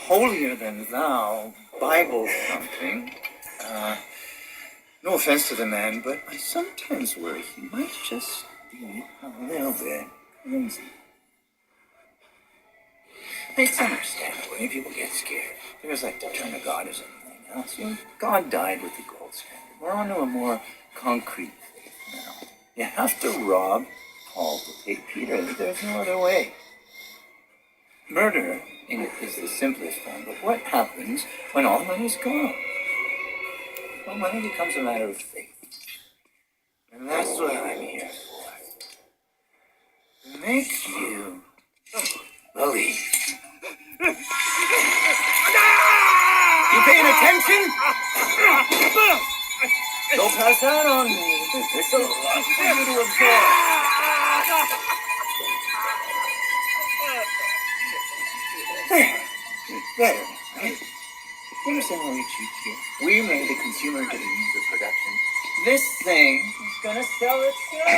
holier-than-thou Bible something. No offense to the man, but I sometimes worry he might just be a little bit crazy. It's understandable when people get scared. They just like to turn to God as anything else. God died with the gold standard. We're on to a more concrete faith now. You have to rob Paul to take Peter. There's no other way. Murder is the simplest form, but what happens when all money's gone? Well, money becomes a matter of faith. And that's what I'm here for. To make you believe. You paying attention? Don't pass that on me. There's a lot for you to absorb. There. Better, right? You understand how we cheat here? We made the consumer into the means of production. This thing is gonna sell itself.